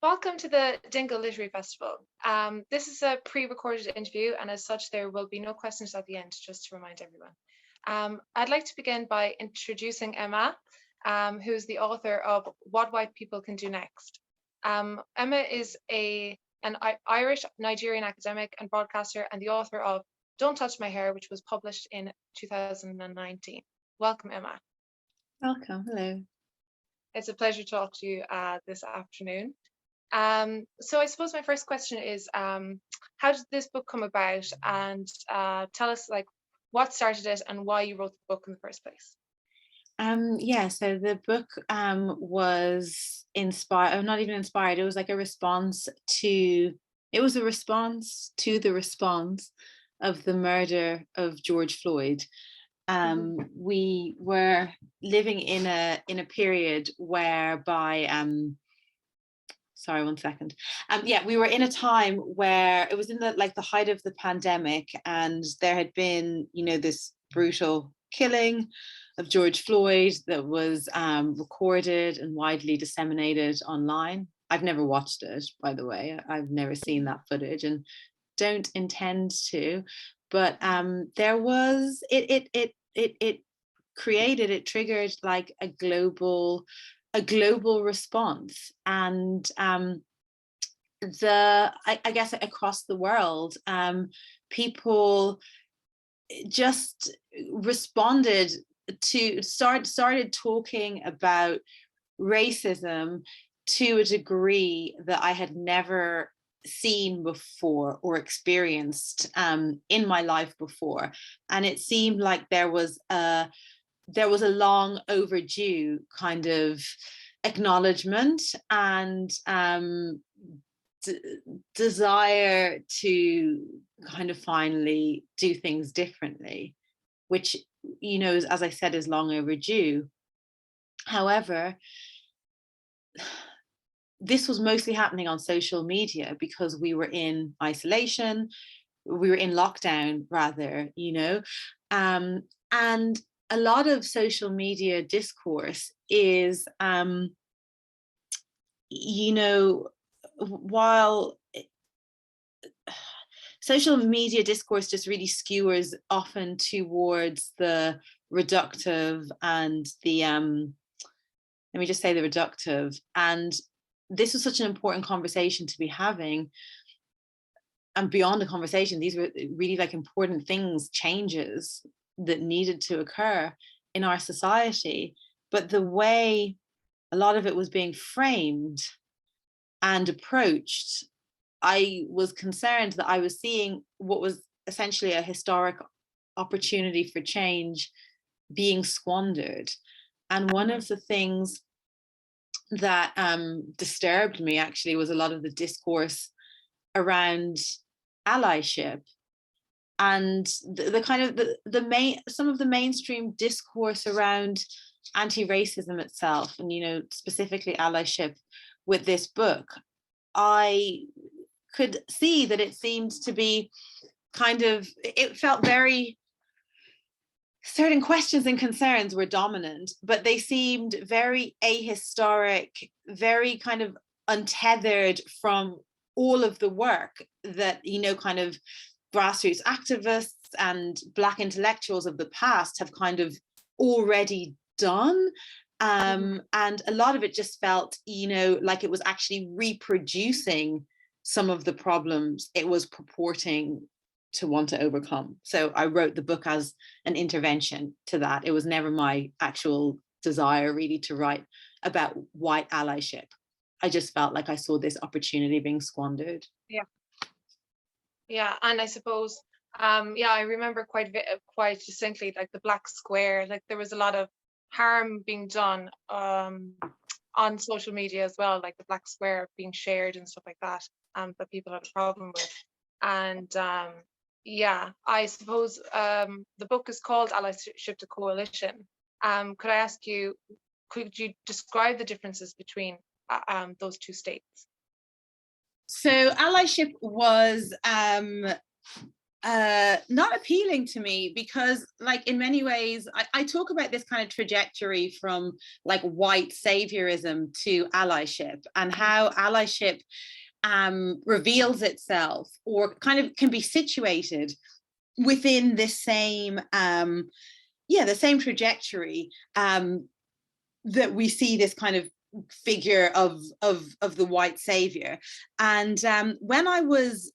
Welcome to the Dingle Literary Festival. This is a pre-recorded interview, and as such, there will be no questions at the end, just to remind everyone. I'd like to begin by introducing Emma, who is the author of What White People Can Do Next. Emma is an Irish Nigerian academic and broadcaster, and the author of Don't Touch My Hair, which was published in 2019. Welcome, Emma. Welcome. Hello. It's a pleasure to talk to you this afternoon. So I suppose my first question is, how did this book come about? And tell us what started it and why you wrote the book in the first place. So the book was inspired, or not even inspired, it was like a response to the response of the murder of George Floyd. We were living in a period whereby sorry, one second. We were in a time where it was in the height of the pandemic, and there had been, this brutal killing of George Floyd that was recorded and widely disseminated online. I've never watched it, by the way. I've never seen that footage and don't intend to. But there was it triggered like a global response, and I guess across the world, people just responded to started talking about racism to a degree that I had never seen before or experienced in my life before. And it seemed like there was a long overdue kind of acknowledgement and desire to kind of finally do things differently, which, as I said, is long overdue. However, this was mostly happening on social media because we were in isolation, we were in lockdown rather, and a lot of social media discourse is, while social media discourse just really skewers often towards the reductive and the, let me just say the reductive. And this was such an important conversation to be having. And beyond the conversation, these were really important things, changes that needed to occur in our society. But the way a lot of it was being framed and approached, I was concerned that I was seeing what was essentially a historic opportunity for change being squandered. And one of the things that disturbed me actually was a lot of the discourse around allyship and the kind of some of the mainstream discourse around anti-racism itself, and specifically allyship with this book. I could see that it seemed to be it felt very, certain questions and concerns were dominant, but they seemed very ahistoric, very kind of untethered from all of the work that, kind of grassroots activists and Black intellectuals of the past have kind of already done. And a lot of it just felt, like it was actually reproducing some of the problems it was purporting to want to overcome. So I wrote the book as an intervention to that. It was never my actual desire really to write about white allyship. I just felt like I saw this opportunity being squandered. Yeah, and I suppose, I remember quite distinctly, like the Black Square, like there was a lot of harm being done on social media as well, like the Black Square being shared and stuff like that, that people had a problem with. And I suppose the book is called Allyship to Coalition. Could I ask you, could you describe the differences between those two states? So allyship was not appealing to me, because like in many ways I talk about this kind of trajectory from like white saviorism to allyship, and how allyship reveals itself, or kind of can be situated within this same the same trajectory, that we see this kind of figure of the white savior. And when I was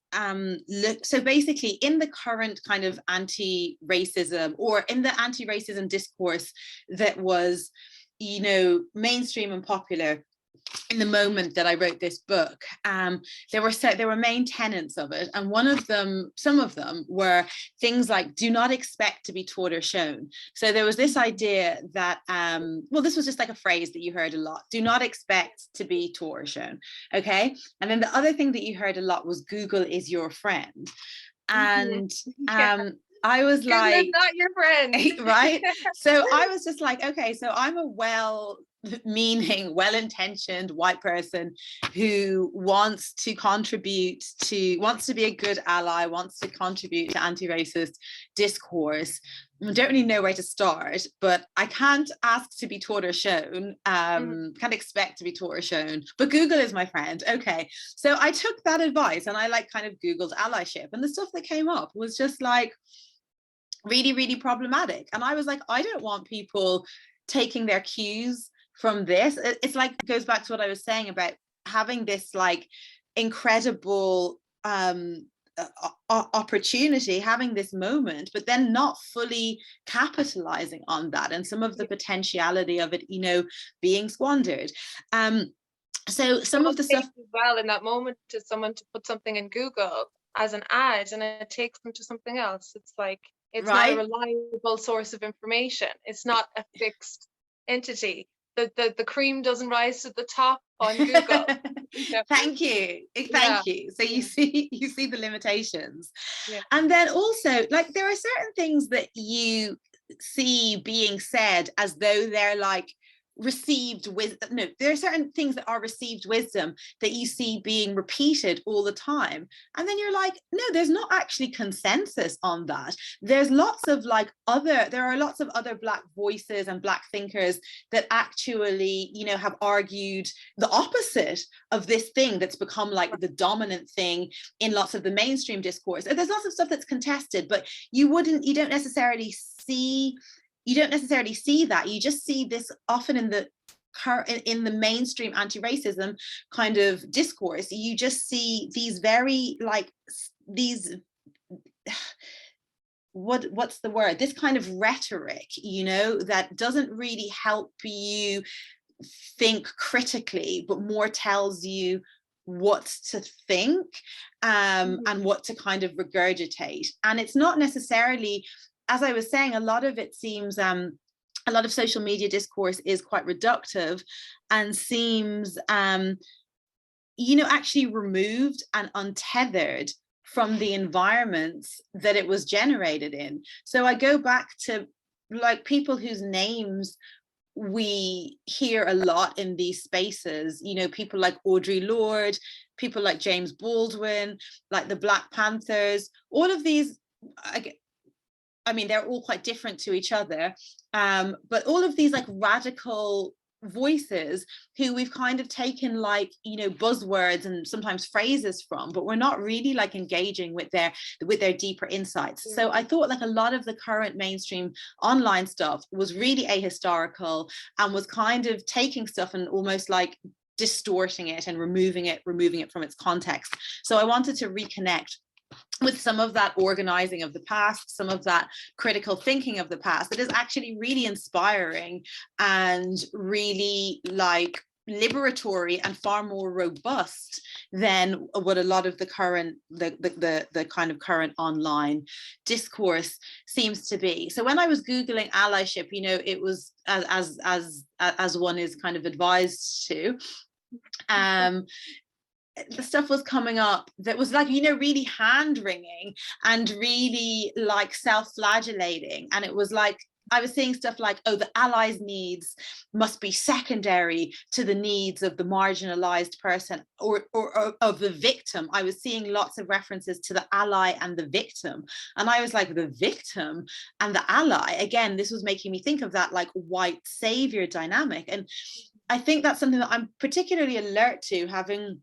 so basically in the current kind of anti-racism, or in the anti-racism discourse that was, you know, mainstream and popular in the moment that I wrote this book, there were main tenets of it, and some of them were things like do not expect to be taught or shown. So there was this idea that this was just like a phrase that you heard a lot: do not expect to be taught or shown. Okay, and then the other thing that you heard a lot was Google is your friend, and I was Google like, is not your friend. Right? So I was just like, okay, so I'm a well-meaning, well-intentioned white person who wants to be a good ally, wants to contribute to anti-racist discourse. I don't really know where to start, but I can't ask to be taught or shown, can't expect to be taught or shown, but Google is my friend. Okay, so I took that advice and I like kind of Googled allyship, and the stuff that came up was just like really, really problematic. And I was like, I don't want people taking their cues from this. It's like, it goes back to what I was saying about having this like incredible opportunity, having this moment, but then not fully capitalizing on that, and some of the potentiality of it, you know, being squandered. So some of the stuff as well in that moment to someone to put something in Google as an ad, and it takes them to something else. It's like, it's not a reliable source of information. It's not a fixed entity. The cream doesn't rise to the top on Google. Thank you. So you see the limitations. And then also, like, there are certain things that you see being said as though they're like received wisdom. No, there are certain things that are received wisdom that you see being repeated all the time, and then you're like, no, there's not actually consensus on that. There are lots of other Black voices and Black thinkers that actually, you know, have argued the opposite of this thing that's become like the dominant thing in lots of the mainstream discourse. There's lots of stuff that's contested, but you don't necessarily see that. You just see this often in the mainstream anti-racism kind of discourse. You just see these very like these what's the word, this kind of rhetoric, you know, that doesn't really help you think critically, but more tells you what to think, and what to kind of regurgitate. And it's not necessarily, as I was saying, a lot of it seems, a lot of social media discourse is quite reductive and seems, you know, actually removed and untethered from the environments that it was generated in. So I go back to like people whose names we hear a lot in these spaces, you know, people like Audre Lorde, people like James Baldwin, like the Black Panthers, all of these, I mean, they're all quite different to each other, but all of these like radical voices who we've kind of taken like, you know, buzzwords and sometimes phrases from, but we're not really like engaging with their deeper insights. So I thought like a lot of the current mainstream online stuff was really ahistorical and was kind of taking stuff and almost like distorting it and removing it from its context. So I wanted to reconnect with some of that organizing of the past, some of that critical thinking of the past that is actually really inspiring and really like liberatory and far more robust than what a lot of the current the kind of current online discourse seems to be. So when I was Googling allyship, you know, it was as one is kind of advised to, the stuff was coming up that was like, you know, really hand-wringing and really like self-flagellating, and it was like I was seeing stuff like, oh, the allies' needs must be secondary to the needs of the marginalized person or of the victim. I was seeing lots of references to the ally and the victim. And I was like, the victim and the ally. Again, this was making me think of that like white savior dynamic. And I think that's something that I'm particularly alert to, having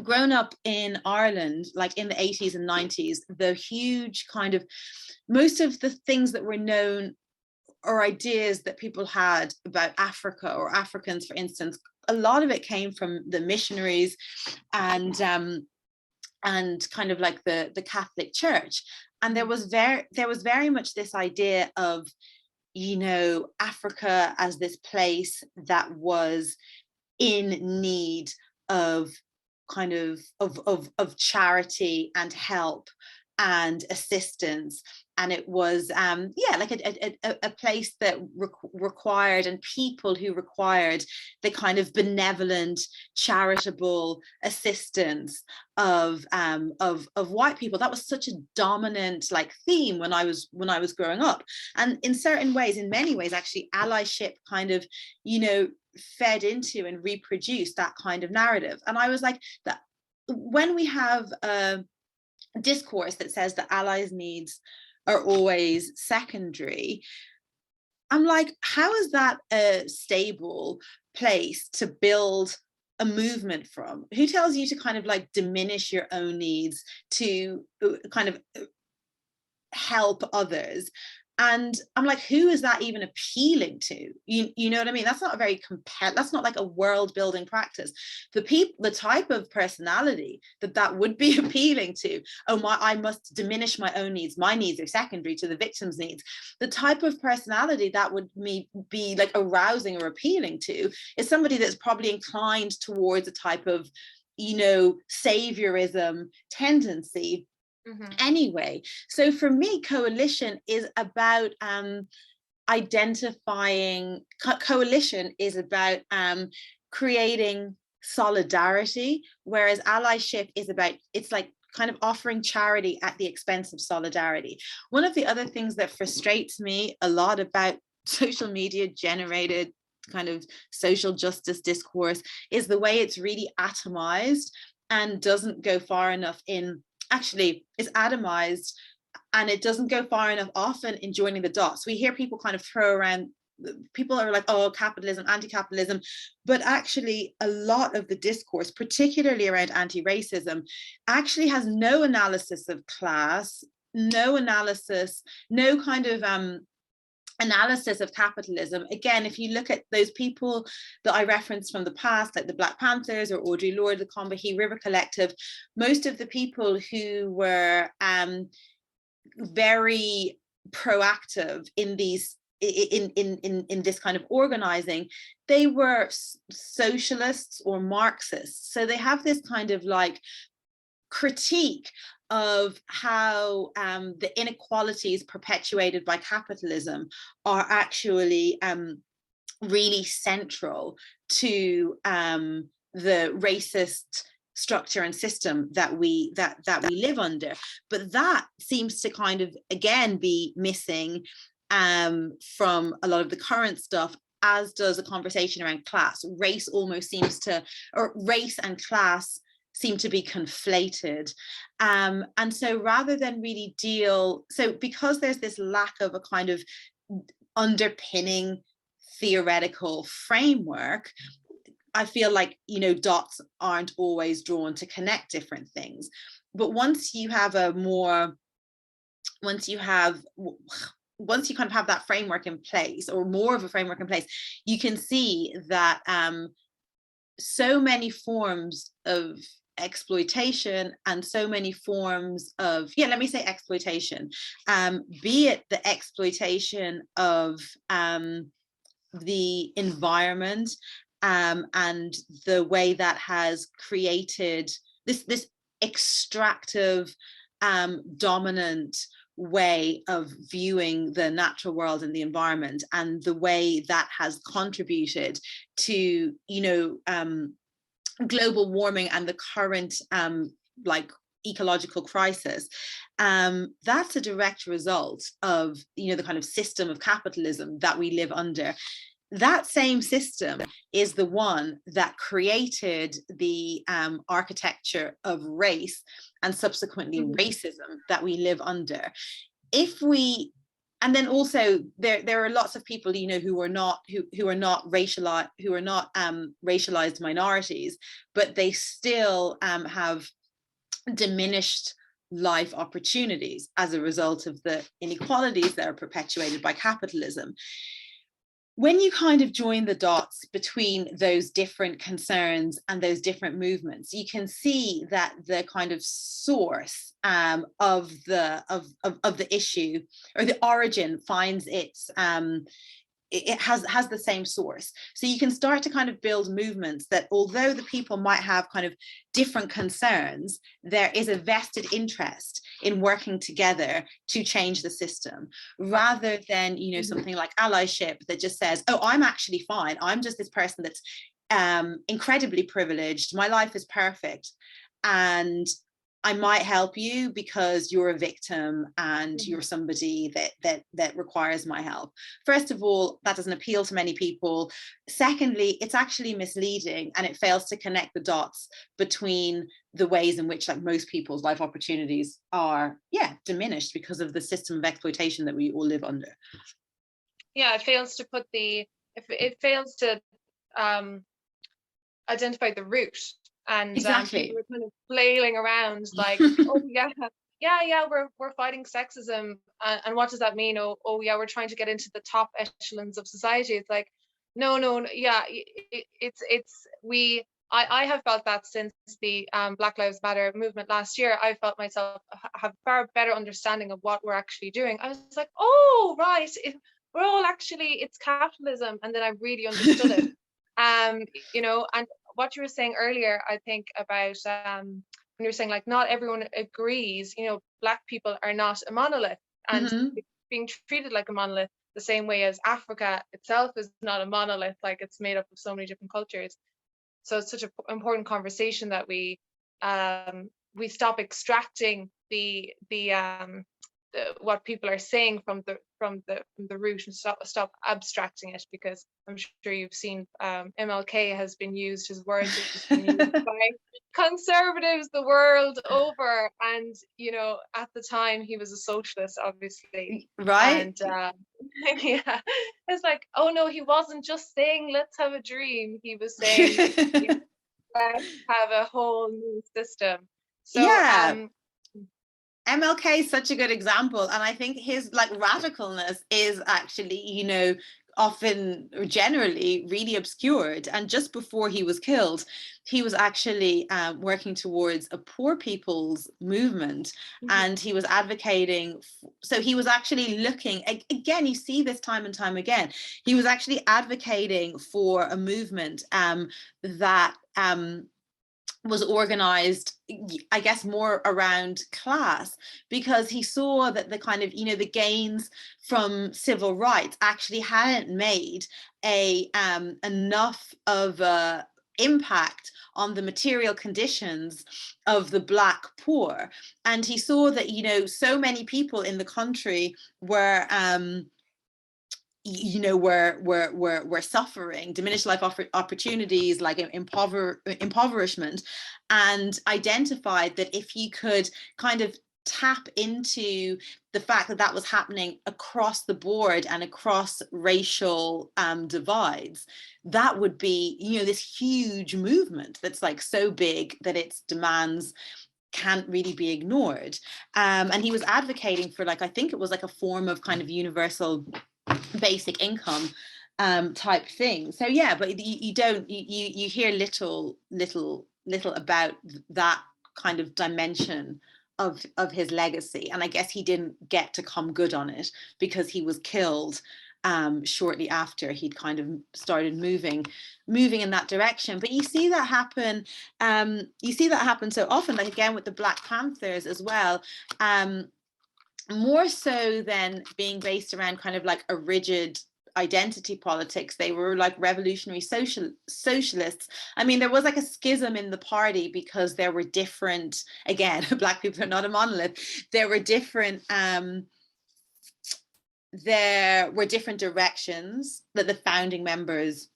grown up in Ireland, like in the 80s and 90s, the huge kind of, most of the things that were known or ideas that people had about Africa or Africans, for instance, a lot of it came from the missionaries and kind of like the Catholic Church. And there was very much this idea of, you know, Africa as this place that was in need of kind of charity and help and assistance. And it was like a place that required, and people who required the kind of benevolent, charitable assistance of white people. That was such a dominant like theme when I was growing up. And in certain ways, in many ways, actually, allyship kind of, you know, fed into and reproduced that kind of narrative. And I was like, that when we have a discourse that says that allies' needs are always secondary, I'm like, how is that a stable place to build a movement from? Who tells you to kind of like diminish your own needs to kind of help others? And I'm like, who is that even appealing to? You know what I mean? That's not a very that's not like a world building practice. The type of personality that would be appealing to, I must diminish my own needs. My needs are secondary to the victim's needs. The type of personality that would be like arousing or appealing to is somebody that's probably inclined towards a type of, you know, saviorism tendency. Mm-hmm. Anyway, so for me, coalition is about identifying, coalition is about creating solidarity, whereas allyship is about, it's like kind of offering charity at the expense of solidarity. One of the other things that frustrates me a lot about social media generated kind of social justice discourse is the way it's really atomized and doesn't go far enough in, actually is atomized and it doesn't go far enough often in joining the dots. We hear people kind of throw around, people are like, oh, capitalism, anti-capitalism, but actually a lot of the discourse, particularly around anti-racism, actually has no analysis of class, no analysis, no kind of analysis of capitalism. Again, if you look at those people that I referenced from the past, like the Black Panthers or Audre Lorde, the Combahee River Collective, most of the people who were very proactive in these in this kind of organizing, they were socialists or Marxists. So they have this kind of like critique of how the inequalities perpetuated by capitalism are actually really central to the racist structure and system that we live under. But that seems to kind of again be missing from a lot of the current stuff, as does a conversation around class. Race almost seems to, or race and class seem to be conflated. And so rather than really so because there's this lack of a kind of underpinning theoretical framework, I feel like, you know, dots aren't always drawn to connect different things. But once you kind of have that framework in place, or more of a framework in place, you can see that so many forms of exploitation and so many forms of, let me say exploitation, be it the exploitation of the environment and the way that has created this extractive dominant way of viewing the natural world and the environment, and the way that has contributed to, you know, global warming and the current like ecological crisis, that's a direct result of, you know, the kind of system of capitalism that we live under. That same system is the one that created the architecture of race and subsequently racism that we live under. If we, and then also there are lots of people, you know, who are not racialized minorities, but they still have diminished life opportunities as a result of the inequalities that are perpetuated by capitalism. When you kind of join the dots between those different concerns and those different movements, you can see that the kind of source of the issue, or the origin, finds its it has the same source. So you can start to kind of build movements that, although the people might have kind of different concerns, there is a vested interest in working together to change the system, rather than, you know, something like allyship that just says, oh, I'm actually fine, I'm just this person that's incredibly privileged, my life is perfect, and I might help you because you're a victim and you're somebody that requires my help. First of all, that doesn't appeal to many people. Secondly, it's actually misleading, and it fails to connect the dots between the ways in which, like, most people's life opportunities are, diminished because of the system of exploitation that we all live under. Yeah, it fails to put it fails to identify the root. And exactly. People are kind of flailing around like, oh we're fighting sexism, and what does that mean? Oh yeah, we're trying to get into the top echelons of society. It's like, no, yeah, I have felt that since the Black Lives Matter movement last year. I felt myself have far better understanding of what we're actually doing. I was like, oh right, we're all actually, it's capitalism, and then I really understood it. You know, and what you were saying earlier, I think, about when you were saying, like, not everyone agrees, you know, Black people are not a monolith, and being treated like a monolith the same way as Africa itself is not a monolith, like it's made up of so many different cultures. So it's such an important conversation that we stop extracting the what people are saying from the root, and stop abstracting it, because I'm sure you've seen MLK has been used, his words have been used by conservatives the world over, and you know, at the time he was a socialist, obviously, right? And yeah, it's like, oh no, he wasn't just saying let's have a dream, he was saying let's have a whole new system. So MLK is such a good example, and I think his, like, radicalness is actually, you know, often or generally really obscured. And just before he was killed, he was actually working towards a poor people's movement, and he was advocating. So he was actually looking, again, you see this time and time again, he was actually advocating for a movement that was organized, I guess, more around class, because he saw that the kind of, you know, the gains from civil rights actually hadn't made a enough of a impact on the material conditions of the Black poor. And he saw that, you know, so many people in the country were you know, we're suffering diminished life opportunities, like impoverishment, and identified that if you could kind of tap into the fact that that was happening across the board and across racial divides, that would be, you know, this huge movement that's like so big that its demands can't really be ignored. And he was advocating for, like, I think it was like a form of kind of universal basic income type thing. So yeah, but you hear little about that kind of dimension of his legacy. And I guess he didn't get to come good on it because he was killed shortly after he'd kind of started moving in that direction. But you see that happen so often, like again with the Black Panthers as well, more so than being based around kind of like a rigid identity politics. They were like revolutionary socialists. I mean, there was like a schism in the party because there were different, again, Black people are not a monolith. There were different directions that the founding members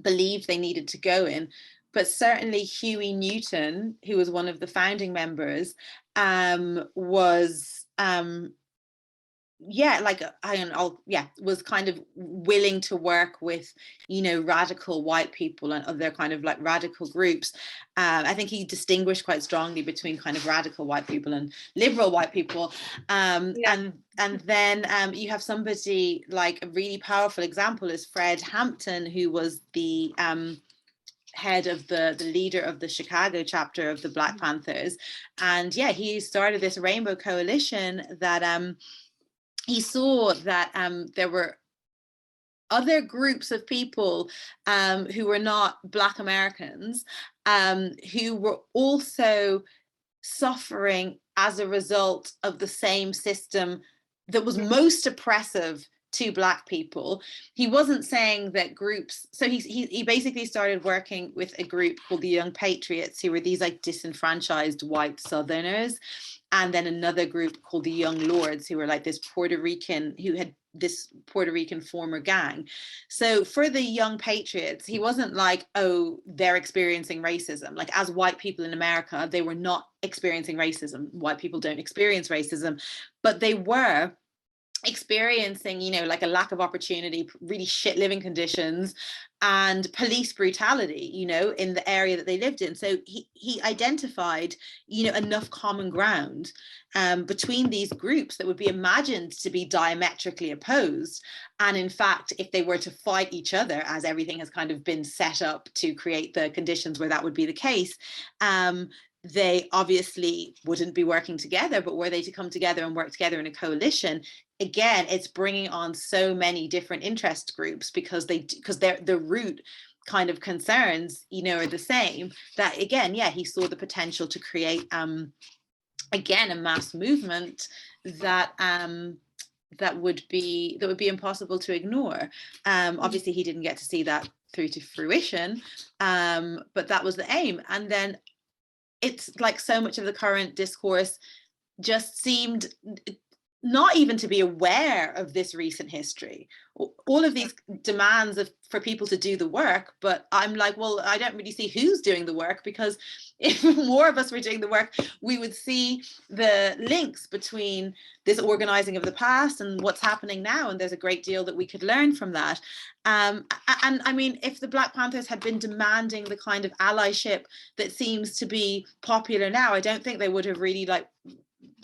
believed they needed to go in. But certainly Huey Newton, who was one of the founding members, was was kind of willing to work with, you know, radical white people and other kind of like radical groups. I think he distinguished quite strongly between kind of radical white people and liberal white people. And then you have somebody like a really powerful example is Fred Hampton, who was the head of the leader of the Chicago chapter of the Black Panthers. And yeah, he started this Rainbow Coalition that he saw that there were other groups of people who were not Black Americans who were also suffering as a result of the same system that was most oppressive to Black people. He wasn't saying that groups, so he basically started working with a group called the Young Patriots, who were these like disenfranchised white Southerners, and then another group called the Young Lords, who were like this Puerto Rican former gang. So for the Young Patriots, he wasn't like, oh, they're experiencing racism. Like, as white people in America, they were not experiencing racism. White people don't experience racism, but they were experiencing, you know, like a lack of opportunity, really shit living conditions, and police brutality, you know, in the area that they lived in. So he identified, you know, enough common ground between these groups that would be imagined to be diametrically opposed. And in fact, if they were to fight each other, as everything has kind of been set up to create the conditions where that would be the case, they obviously wouldn't be working together. But were they to come together and work together in a coalition, again, it's bringing on so many different interest groups because the root kind of concerns, you know, are the same. That again, yeah, he saw the potential to create again a mass movement that would be impossible to ignore. Obviously he didn't get to see that through to fruition, but that was the aim. And then it's like so much of the current discourse just seemed not even to be aware of this recent history, all of these demands for people to do the work. But I'm like, well, I don't really see who's doing the work, because if more of us were doing the work, we would see the links between this organizing of the past and what's happening now. And there's a great deal that we could learn from that. And I mean, if the Black Panthers had been demanding the kind of allyship that seems to be popular now, I don't think they would have really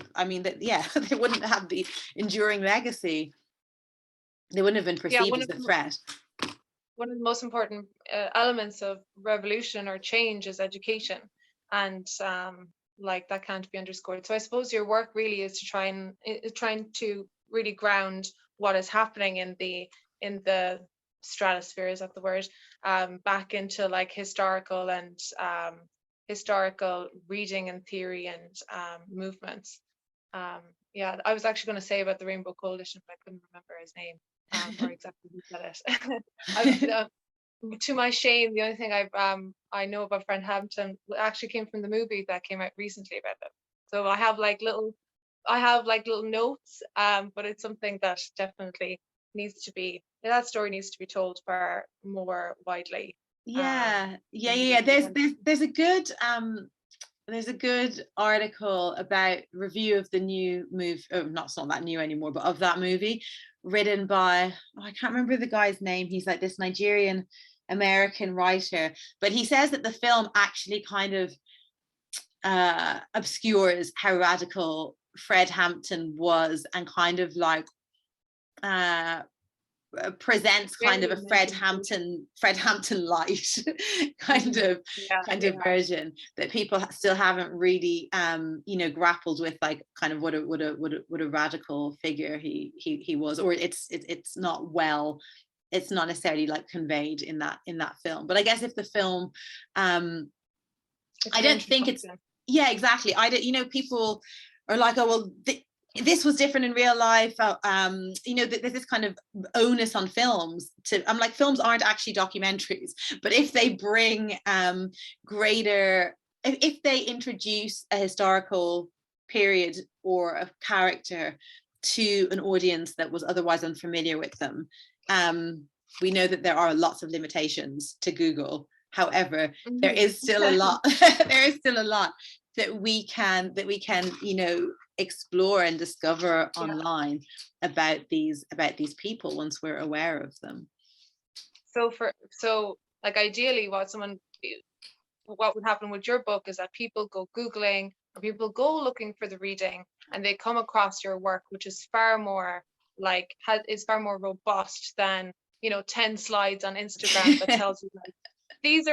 they wouldn't have the enduring legacy. They wouldn't have been perceived as a threat. One of the most important elements of revolution or change is education, and like that can't be underscored. So I suppose your work really is to trying to really ground what is happening in the stratosphere, is that the word, back into like historical reading and theory and movements. Yeah, I was actually going to say about the Rainbow Coalition, but I couldn't remember his name or exactly who said it. To my shame, the only thing I know about Fred Hampton actually came from the movie that came out recently about it. So I have like little notes, but it's something that definitely that story needs to be told far more widely. Yeah. There's a good article about review of the new movie. Oh, it's not that new anymore, but of that movie, written by, I can't remember the guy's name. He's like this Nigerian American writer, but he says that the film actually kind of obscures how radical Fred Hampton was, and kind of like presents kind of a Fred Hampton light kind of version that people still haven't really grappled with, like kind of what a radical figure he was, or it's not necessarily like conveyed in that film. But I guess if the film I don't think it's exactly, I don't, people are like, oh well, this was different in real life. You know, there's this kind of onus on films to, I'm like, films aren't actually documentaries, but if they bring greater, if they introduce a historical period or a character to an audience that was otherwise unfamiliar with them, we know that there are lots of limitations to Google. However, there is still a lot. There is still a lot that we can, you know, explore and discover online about these people once we're aware of them. So like ideally what would happen with your book is that people go Googling, or people go looking for the reading, and they come across your work, which is far more like is far more robust than, you know, 10 slides on Instagram that tells you like, this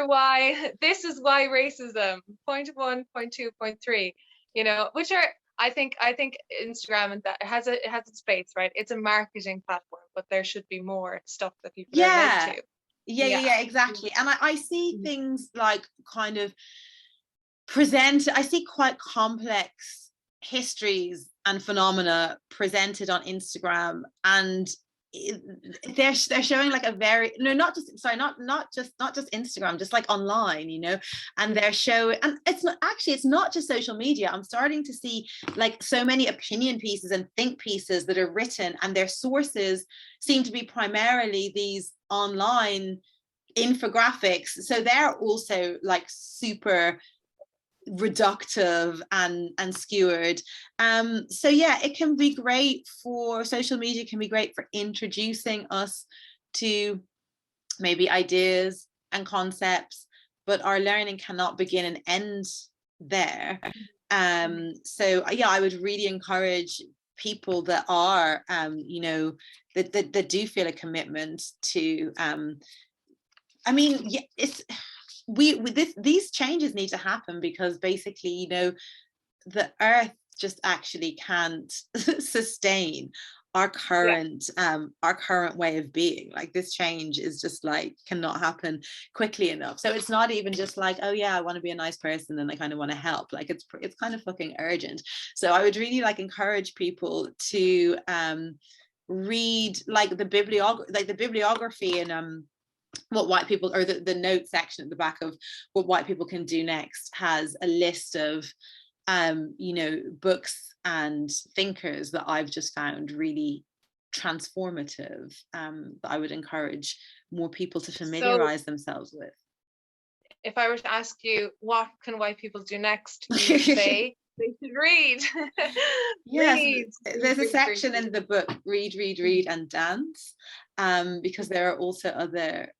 is why racism, point 1, point 2, point 3, you know, which are, I think Instagram, and that it has a space, right? It's a marketing platform, but there should be more stuff that people are led to. Yeah, exactly. And I see things like kind of I see quite complex histories and phenomena presented on Instagram, and they're showing like a very, no, not just Instagram, just like online, you know, and they're showing, and it's not just social media. I'm starting to see like so many opinion pieces and think pieces that are written, and their sources seem to be primarily these online infographics, so they're also like super reductive and skewered. So yeah, it can be great for social media, can be great for introducing us to maybe ideas and concepts, but our learning cannot begin and end there. So yeah, I would really encourage people that are you know, that do feel a commitment to I mean, yeah, it's these changes need to happen, because basically, you know, the earth just actually can't sustain our current way of being. Like, this change is just like cannot happen quickly enough. So it's not even just like, oh yeah, I want to be a nice person and I kind of want to help. Like, it's kind of fucking urgent. So I would really like encourage people to read like the bibliography and what white people, or the note section at the back of what white people can do next, has a list of you know, books and thinkers that I've just found really transformative, that I would encourage more people to familiarize themselves with. If I were to ask you, what can white people do next, you would say they should read. Yes, there's a section in the book, read and dance, because there are also other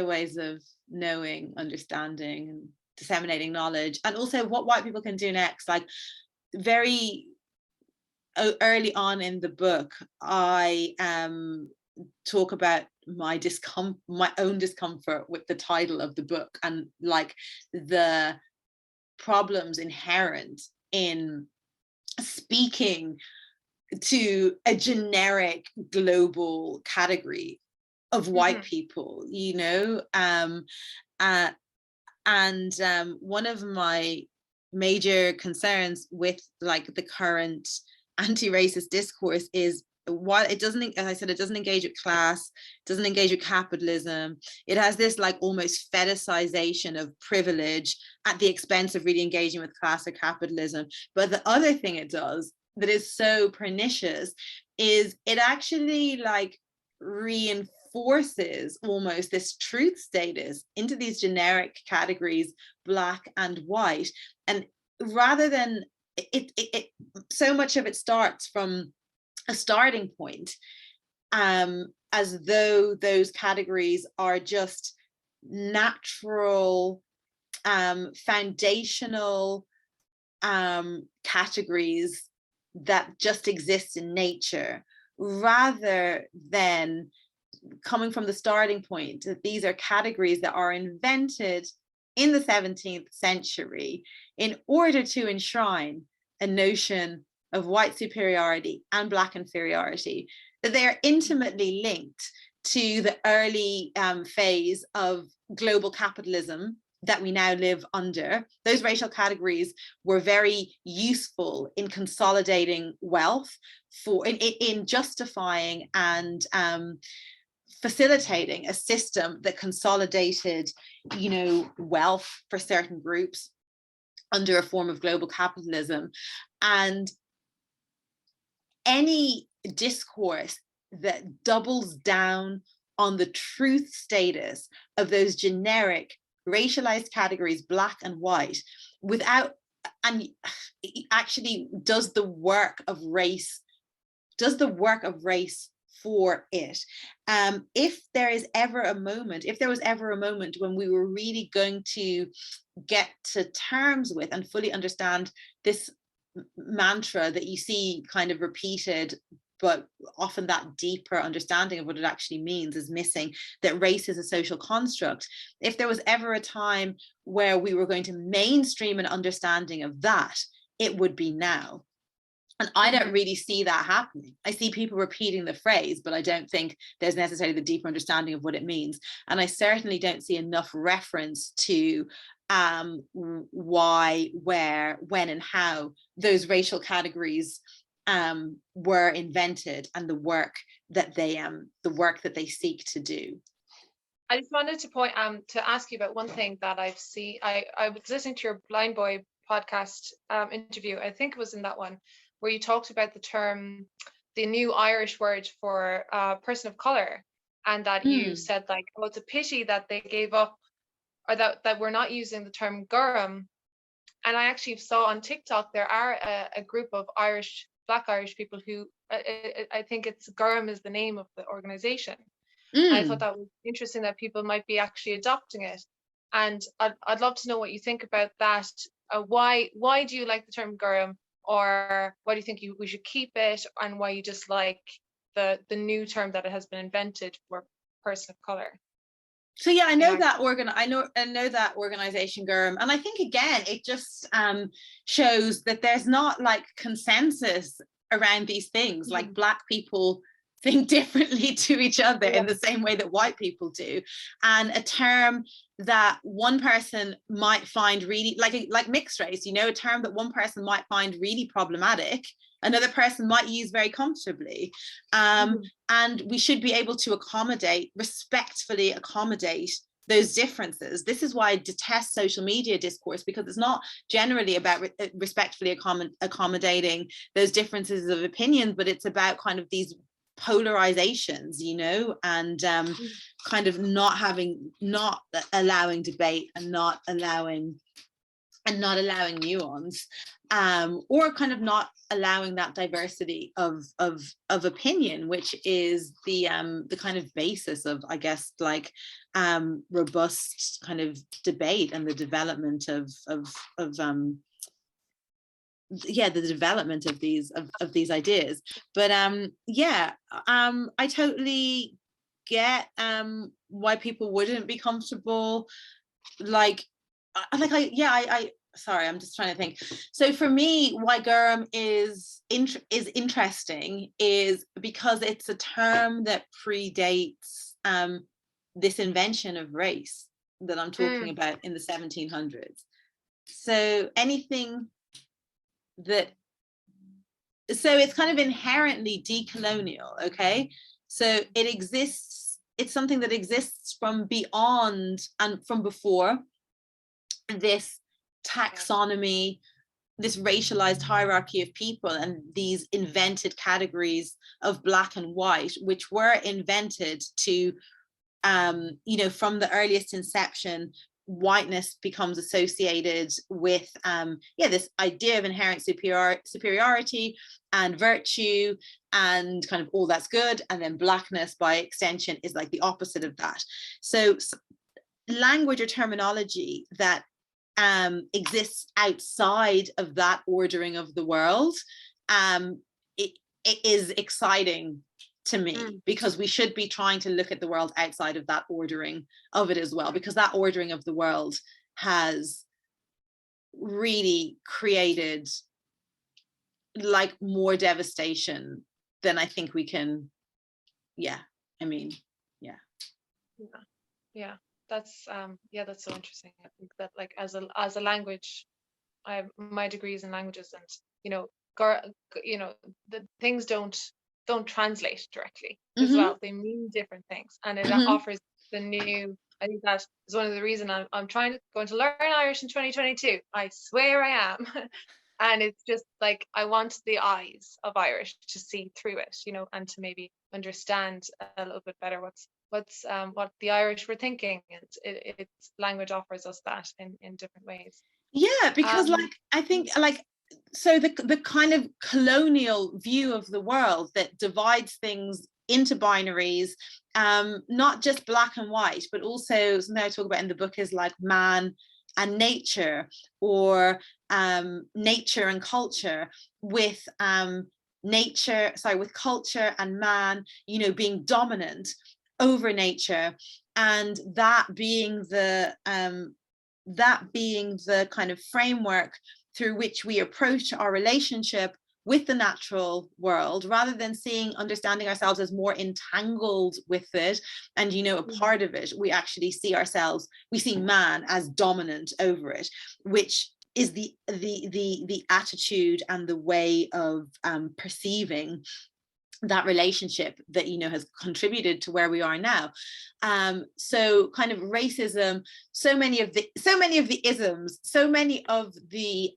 ways of knowing, understanding, and disseminating knowledge. And also what white people can do next. Like, very early on in the book, I talk about my own discomfort with the title of the book, and like the problems inherent in speaking to a generic global category of white people, you know. One of my major concerns with like the current anti-racist discourse is, while it doesn't, as I said, it doesn't engage with class, doesn't engage with capitalism, it has this like almost fetishization of privilege at the expense of really engaging with class or capitalism. But the other thing it does that is so pernicious is it actually like reinforces almost this truth status into these generic categories, black and white. And rather than it so much of it starts from a starting point, as though those categories are just natural, foundational categories that just exist in nature, rather than coming from the starting point that these are categories that are invented in the 17th century in order to enshrine a notion of white superiority and black inferiority, that they are intimately linked to the early phase of global capitalism that we now live under, those racial categories were very useful in consolidating wealth, in justifying and facilitating a system that consolidated, wealth for certain groups under a form of global capitalism. And any discourse that doubles down on the truth status of those generic racialized categories, black and white, and actually does the work of race for it. If there was ever a moment when we were really going to get to terms with and fully understand this mantra that you see kind of repeated, but often that deeper understanding of what it actually means is missing, that race is a social construct. If there was ever a time where we were going to mainstream an understanding of that, it would be now. And I don't really see that happening. I see people repeating the phrase, but I don't think there's necessarily the deeper understanding of what it means. And I certainly don't see enough reference to why, where, when, and how those racial categories were invented, and the work that they seek to do. I just wanted to ask you about one thing that I've seen. I was listening to your Blind Boy podcast interview. I think it was in that one where you talked about the new Irish word for person of color, and that you said like, oh, it's a pity that they gave up, or that we're not using the term Gurram. And I actually saw on TikTok there are a group of Black Irish people who I think it's Gurram is the name of the organization. And I thought that was interesting that people might be actually adopting it. And I'd love to know what you think about that. Why do you like the term Gurram, or why do you think we should keep it, and why you just like the new term that it has been invented for person of color? So yeah, I know that organization Gurram, and I think again it just shows that there's not like consensus around these things. Like Black people think differently to each other in the same way that white people do, and a term that one person might find really like mixed race, a term that one person might find really problematic, another person might use very comfortably, and we should be able to respectfully accommodate those differences. This is why I detest social media discourse, because it's not generally about respectfully accommodating those differences of opinion, but it's about kind of these polarizations, and kind of not allowing debate, and not allowing nuance, or kind of not allowing that diversity of opinion, which is the kind of basis of, I guess, like robust kind of debate and the development of the development of these ideas. But I totally get why people wouldn't be comfortable. Sorry, I'm just trying to think. So for me, why Gurram is interesting is because it's a term that predates this invention of race that I'm talking about in the 1700s. So it's kind of inherently decolonial, okay? So it's something that exists from beyond and from before this taxonomy, this racialized hierarchy of people, and these invented categories of Black and white, which were invented to, from the earliest inception, whiteness becomes associated with this idea of inherent superiority and virtue and kind of all that's good, and then Blackness by extension is like the opposite of that. So language or terminology that exists outside of that ordering of the world, it is exciting to me, because we should be trying to look at the world outside of that ordering of it as well, because that ordering of the world has really created like more devastation than I think we can. Yeah. that's that's so interesting. I think that like as a language, my degree is in languages, and you know, the things don't translate directly as Hmm. well. They mean different things, and it Hmm. offers the new. I think that is one of the reasons I'm going to learn Irish in 2022. I swear I am. And it's just like I want the eyes of Irish to see through it, and to maybe understand a little bit better what the Irish were thinking, and its language offers us that in different ways. Yeah, because Um, like I think like so the kind of colonial view of the world that divides things into binaries, not just black and white, but also something I talk about in the book is like man and nature, or nature and culture, with with culture and man, being dominant over nature, and that being the kind of framework through which we approach our relationship with the natural world, rather than understanding ourselves as more entangled with it and a part of it. We actually see man as dominant over it, which is the attitude and the way of perceiving that relationship that has contributed to where we are now. So kind of racism, so many of the isms, so many of the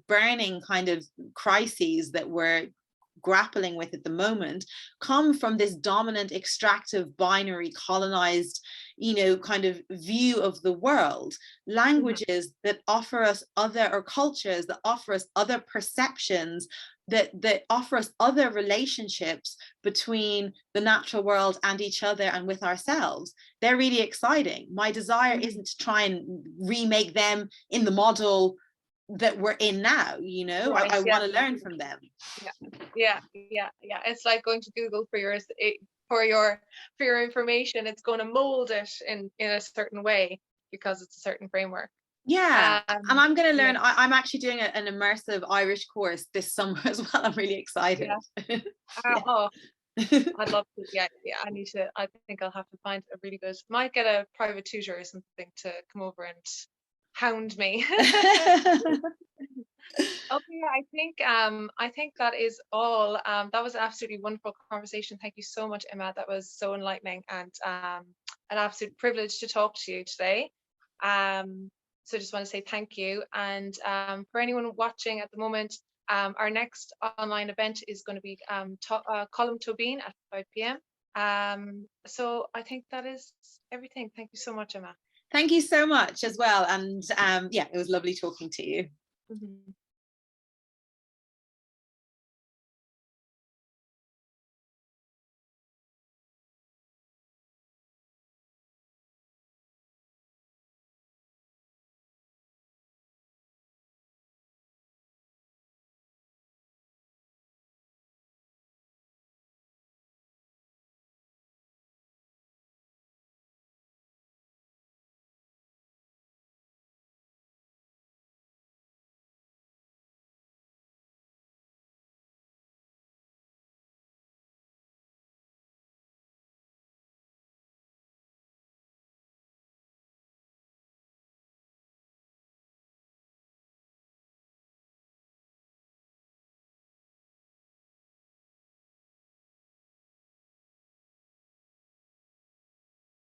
burning kind of crises that we're grappling with at the moment come from this dominant, extractive, binary, colonized kind of view of the world. Languages that offer us or cultures that offer us other perceptions, that offer us other relationships between the natural world and each other and with ourselves, they're really exciting. My desire isn't to try and remake them in the model that we're in now. right, I yeah. want to learn from them. Yeah. It's like going to Google for your information. It's going to mold it in a certain way because it's a certain framework. Yeah, and I'm going to learn. Yeah, I'm actually doing an immersive Irish course this summer as well. I'm really excited. yeah. Yeah. Oh, I'd love to. Yeah. I need to. I think I'll have to find a really good. Might get a private tutor or something to come over and hound me. Okay, I think that is all. That was an absolutely wonderful conversation. Thank you so much, Emma. That was so enlightening, and an absolute privilege to talk to you today. So just want to say thank you. And for anyone watching at the moment, our next online event is going to be Column Tobin at 5 p.m. So I think that is everything. Thank you so much, Emma. Thank you so much as well. And yeah, it was lovely talking to you. Mhm.